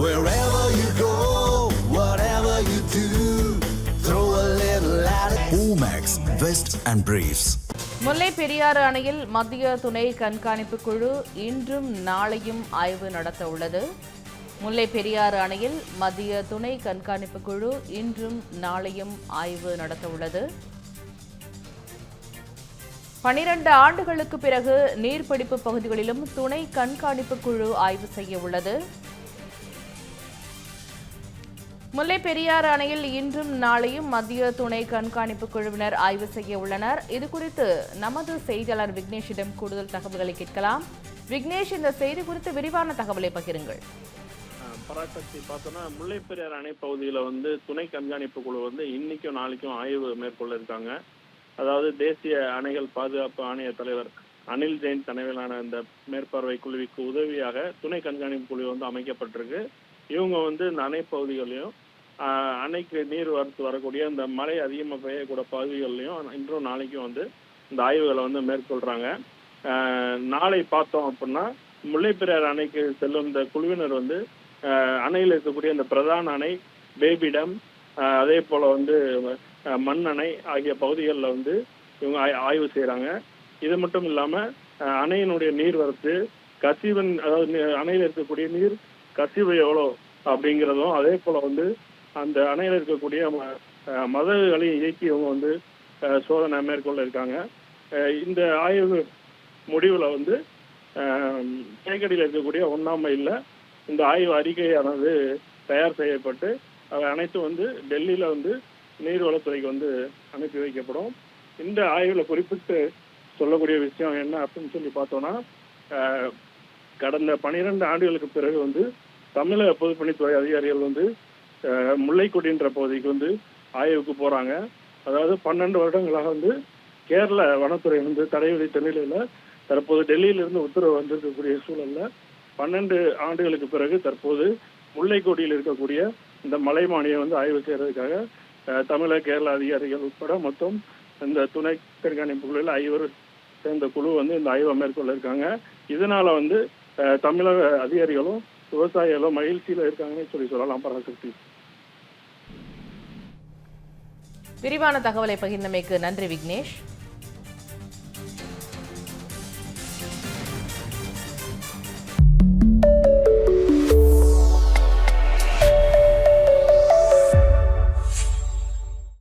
Wherever you go, whatever you do, throw a little at it. Omax, Vest and Briefs. முல்லை பெரியாறு அணையில் மத்திய துணை கண்காணிப்பு குழு இன்றும் நாளையும் ஆய்வு நடத்த உள்ளது. முல்லை பெரியாறு அணையில் மத்திய துணை கண்காணிப்பு குழு இன்றும் நாளையும் ஆய்வு நடத்த உள்ளது. 12 ஆண்டுகளுக்கு பிறகு நீர்பிடிப்பு பகுதிகளிலும் துணை கண்காணிப்பு குழு ஆய்வு செய்ய உள்ளது. முல்லை பெரியாறு அணையில் இன்றும் நாளையும் மத்திய துணை கண்காணிப்பு குழுவினர் ஆய்வு செய்ய உள்ளனர். இதுகுறித்து நமது செய்தியாளர் விக்னேஷிடம் கூடுதல் தகவல்களை கேட்கலாம். விக்னேஷ், இந்த செய்தி குறித்து விரிவான தகவலை பகிருங்கள். பராசக்தி பார்த்தோம்னா முல்லை பெரியாறு அணை பகுதியில் துணை கண்காணிப்பு குழு இன்னைக்கும் நாளைக்கும் ஆய்வு மேற்கொள்ள இருக்காங்க. அதாவது தேசிய அணைகள் பாதுகாப்பு ஆணைய தலைவர் அனில் ஜெயின் தலைமையிலான இந்த மேற்பார்வை குழுவிற்கு உதவியாக துணை கண்காணிப்பு குழு அமைக்கப்பட்டிருக்கு. இவங்க இந்த அணை பகுதிகளையும் அணைக்கு நீர் வரக்கூடிய இந்த மழை அதிகமாக பெய்யக்கூடிய பகுதிகள்லையும் இன்றும் நாளைக்கும் இந்த ஆய்வுகளை மேற்கொள்றாங்க. நாளை பார்த்தோம் அப்படின்னா முல்லை பெரியாறு அணைக்கு செல்லும் இந்த குழுவினர் அணையில் இருக்கக்கூடிய இந்த பிரதான அணை, பேபி டேம், அதே போல மண் அணை ஆகிய பகுதிகளில் இவங்க ஆய்வு செய்யறாங்க. இது மட்டும் இல்லாம அணையினுடைய நீர்வரத்து, கசிவன், அதாவது அணையில் இருக்கக்கூடிய நீர் கசிவு எவ்வளோ அப்படிங்கிறதும், அதே போல அந்த அணையில் இருக்கக்கூடிய மதகுகளை இயக்கி இவங்க சோதனை மேற்கொள்ள இருக்காங்க. இந்த ஆய்வு முடிவில் தேக்கடியில் இருக்கக்கூடிய 1ஆம் மைலில் இந்த ஆய்வு அறிக்கையானது தயார் செய்யப்பட்டு அவை அனைத்தும் டெல்லியில் நீர்வளத்துறைக்கு அனுப்பி வைக்கப்படும். இந்த ஆய்வில் குறிப்பிட்டு சொல்லக்கூடிய விஷயம் என்ன அப்படின்னு சொல்லி பார்த்தோம்னா, கடந்த 12 ஆண்டுகளுக்கு பிறகு தமிழக பொதுப்பணித்துறை அதிகாரிகள் முல்லைக்கொடின்ற பகுதிக்கு ஆய்வுக்கு போறாங்க. அதாவது 12 வருடங்களாக கேரள வனத்துறை தடை விதித்த நிலையில தற்போது டெல்லியிலிருந்து உத்தரவு வந்திருக்கக்கூடிய சூழல்ல 12 ஆண்டுகளுக்கு பிறகு தற்போது முல்லைக்கொடியில் இருக்கக்கூடிய இந்த மலைமானியை ஆய்வு செய்யறதுக்காக தமிழக கேரள அதிகாரிகள் உட்பட மொத்தம் இந்த துணை கண்காணிப்பு குழுவில் 5 சேர்ந்த குழு இந்த ஆய்வை மேற்கொள்ள இருக்காங்க. இதனால தமிழக அதிகாரிகளும் விவசாயிகளும் மகிழ்ச்சியில இருக்காங்கன்னு சொல்லலாம். பராசக்தி, விரிவான தகவலை பகிர்ந்தமைக்கு நன்றி விக்னேஷ்.